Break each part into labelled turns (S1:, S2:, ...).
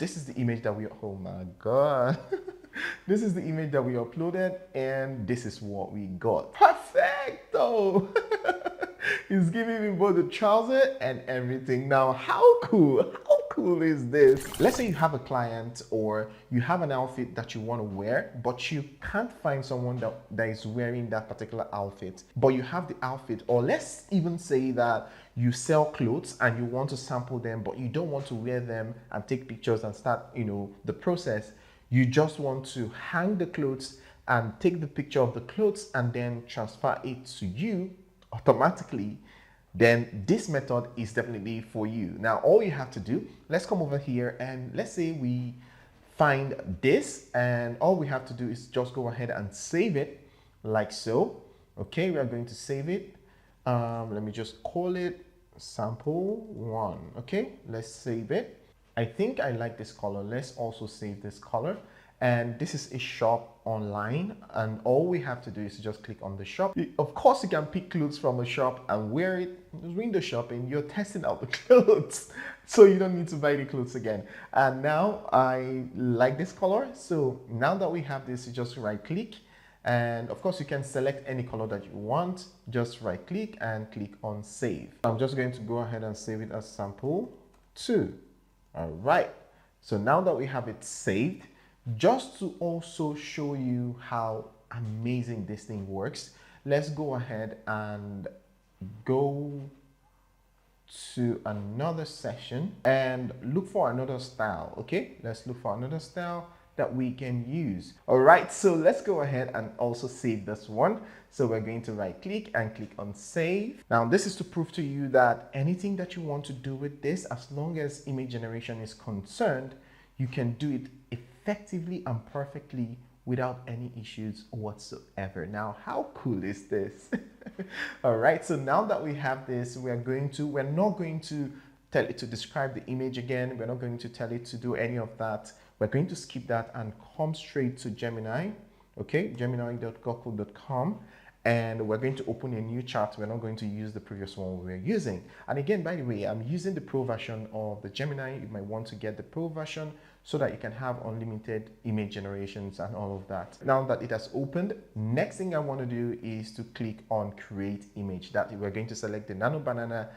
S1: this is the image that we, oh my God. This is the image that we uploaded and this is what we got. Perfecto. He's giving me both the trouser and everything. Now, how cool? How cool is this? Let's say you have a client or you have an outfit that you want to wear, but you can't find someone that is wearing that particular outfit, but you have the outfit. Or let's even say that you sell clothes and you want to sample them, but you don't want to wear them and take pictures and start, the process. You just want to hang the clothes and take the picture of the clothes and then transfer it to you automatically. Then this method is definitely for you. Now, all you have to do, let's come over here and let's say we find this, and all we have to do is just go ahead and save it like so. Okay, we are going to save it. Let me just call it sample 1. Okay, let's save it. I think I like this color. Let's also save this color. And this is a shop online, and all we have to do is just click on the shop. Of course, you can pick clothes from a shop and wear it during the shopping. You're testing out the clothes, so you don't need to buy the clothes again. And now I like this color. So now that we have this, you just right click. And of course, you can select any color that you want. Just right click and click on save. I'm just going to go ahead and save it as sample 2. All right. So now that we have it saved, just to also show you how amazing this thing works, let's go ahead and go to another section and look for another style. Okay, let's look for another style that we can use. All right, so let's go ahead and also save this one. So we're going to right click and click on save. Now this is to prove to you that anything that you want to do with this, as long as image generation is concerned, you can do it effectively and perfectly without any issues whatsoever. Now, how cool is this? All right, so now that we have this, we're not going to tell it to describe the image again. We're not going to tell it to do any of that. We're going to skip that and come straight to Gemini. Okay, gemini.google.com. And we're going to open a new chart. We're not going to use the previous one we were using. And again, by the way, I'm using the pro version of the Gemini. You might want to get the pro version so that you can have unlimited image generations and all of that. Now that it has opened, next thing I want to do is to click on create image. That we're going to select the nano banana.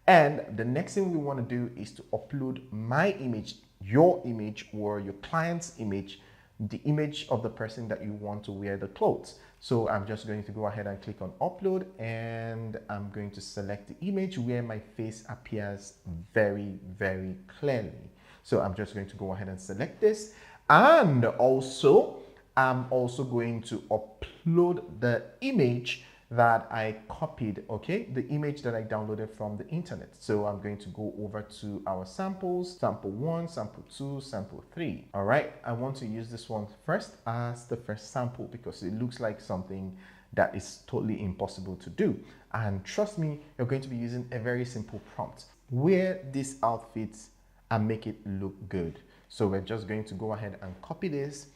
S1: And the next thing we want to do is to upload my image, your image, or your client's image, the image of the person that you want to wear the clothes. So I'm just going to go ahead and click on upload, and I'm going to select the image where my face appears very, very clearly. So I'm just going to go ahead and select this. And also, I'm also going to upload the image that I copied, okay? The image that I downloaded from the internet. So I'm going to go over to our samples, sample 1, sample 2, sample 3. All right, I want to use this one first as the first sample because it looks like something that is totally impossible to do. And trust me, you're going to be using a very simple prompt. Wear these outfits and make it look good. So we're just going to go ahead and copy this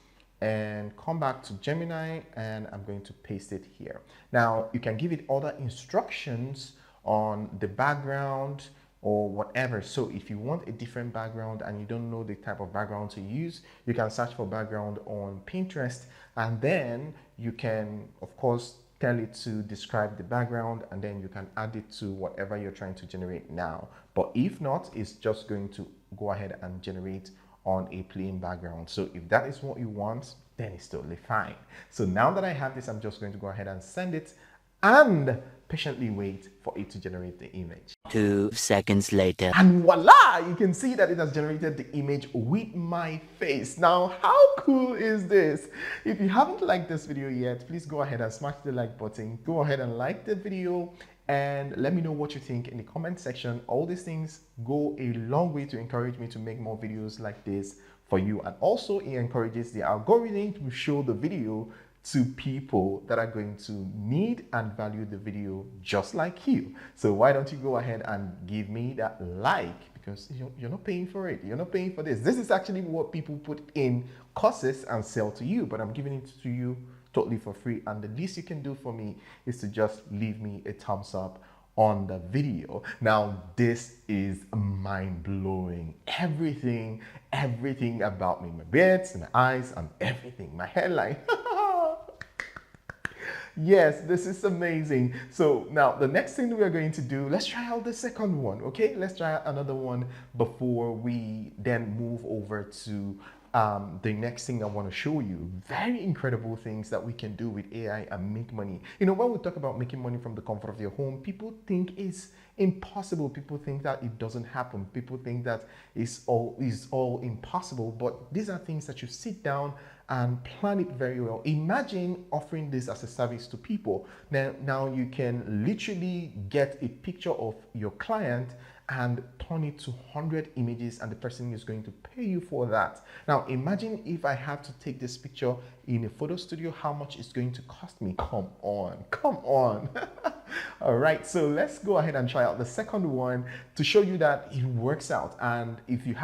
S1: and come back to Gemini, and I'm going to paste it here. Now, you can give it other instructions on the background or whatever. So if you want a different background and you don't know the type of background to use, you can search for background on Pinterest, and then you can, of course, tell it to describe the background, and then you can add it to whatever you're trying to generate now. But if not, it's just going to go ahead and generate on a plain background. So if that is what you want, then it's totally fine. So now that I have this, I'm just going to go ahead and send it and patiently wait for it to generate the image.
S2: 2 seconds later.
S1: And voila, you can see that it has generated the image with my face. Now, how cool is this? If you haven't liked this video yet, please go ahead and smash the like button. Go ahead and like the video and let me know what you think in the comment section. All these things go a long way to encourage me to make more videos like this for you. And also it encourages the algorithm to show the video to people that are going to need and value the video just like you. So why don't you go ahead and give me that like, because you're not paying for it. You're not paying for this. This is actually what people put in courses and sell to you, but I'm giving it to you totally for free. And the least you can do for me is to just leave me a thumbs up on the video. Now, this is mind-blowing. Everything about me, my beards, my eyes, and everything, my hairline. Yes, this is amazing. So now the next thing we are going to do, let's try out the second one, okay? Let's try out another one before we then move over to the next thing I want to show you. Very incredible things that we can do with AI and make money. You know, when we talk about making money from the comfort of your home, people think it's impossible. People think that it doesn't happen. People think that it's all impossible. But these are things that you sit down and plan it very well. Imagine offering this as a service to people. Now you can literally get a picture of your client and turn it to 100 images, and the person is going to pay you for that. Now imagine if I have to take this picture in a photo studio, how much it's going to cost me. Come on. All right, so let's go ahead and try out the second one to show you that it works out. And if you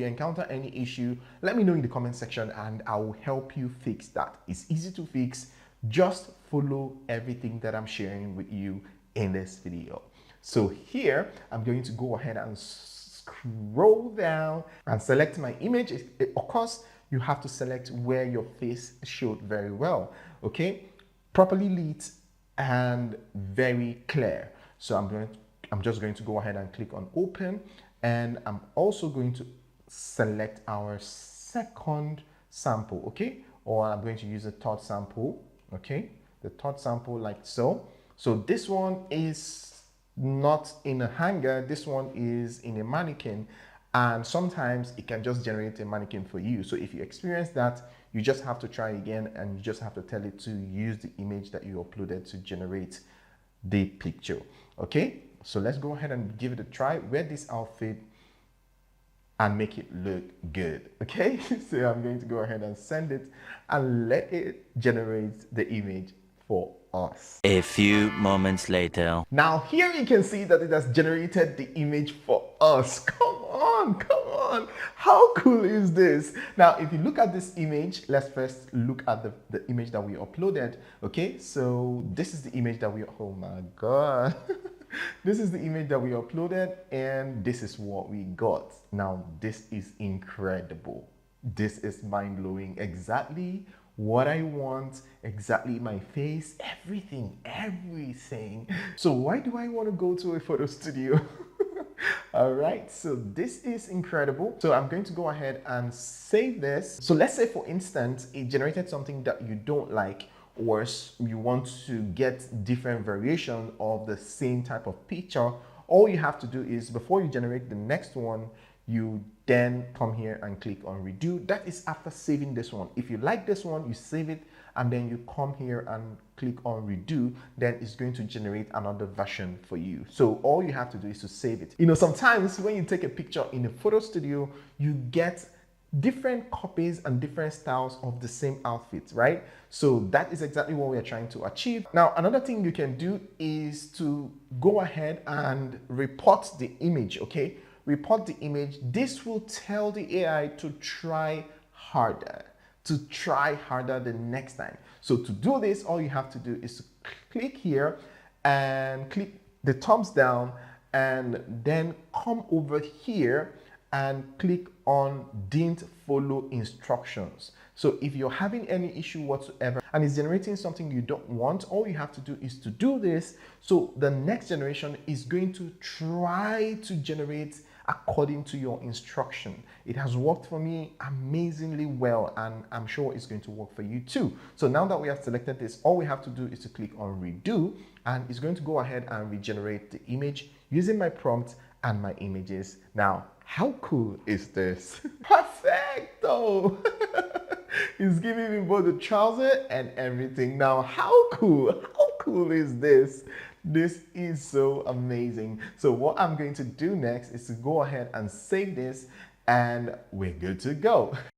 S1: encounter any issue, let me know in the comment section and I will help you fix that. It's easy to fix. Just follow everything that I'm sharing with you in this video. So here, I'm going to go ahead and scroll down and select my image. Of course, you have to select where your face showed very well, okay? Properly lit and very clear. So I'm just going to go ahead and click on open, and I'm also going to select our second sample, okay? Or I'm going to use a third sample, okay? The third sample like so. So this one is not in a hanger, this one is in a mannequin, and sometimes it can just generate a mannequin for you. So if you experience that, you just have to try again, and you just have to tell it to use the image that you uploaded to generate the picture. Okay, so let's go ahead and give it a try. Wear this outfit and make it look good. Okay, so I'm going to go ahead and send it and let it generate the image for us.
S2: A few moments later.
S1: Now here you can see that it has generated the image for us. Come on. How cool is this? Now, if you look at this image, let's first look at the image that we uploaded. Okay, so this is the image that oh my God. This is the image that we uploaded, and this is what we got. Now, this is incredible. This is mind-blowing. Exactly what I want, exactly my face, everything. So why do I want to go to a photo studio? All right, so this is incredible. So I'm going to go ahead and save this. So let's say, for instance, it generated something that you don't like, or you want to get different variation of the same type of picture. All you have to do is, before you generate the next one, you then come here and click on redo. That is after saving this one. If you like this one, you save it, and then you come here and click on redo, then it's going to generate another version for you. So all you have to do is to save it. You know, sometimes when you take a picture in a photo studio, you get different copies and different styles of the same outfit, right? So that is exactly what we are trying to achieve. Now, another thing you can do is to go ahead and report the image, okay? Report the image. This will tell the AI to try harder, the next time. So to do this, all you have to do is to click here and click the thumbs down, and then come over here and click on didn't follow instructions. So if you're having any issue whatsoever and it's generating something you don't want, all you have to do is to do this. So the next generation is going to try to generate according to your instruction. It has worked for me amazingly well, and I'm sure it's going to work for you too. So now that we have selected this, all we have to do is to click on redo, and it's going to go ahead and regenerate the image using my prompt and my images. Now, how cool is this? Perfecto! It's giving me both the trouser and everything. Now, how cool is this? This is so amazing. So what I'm going to do next is to go ahead and save this, and we're good to go.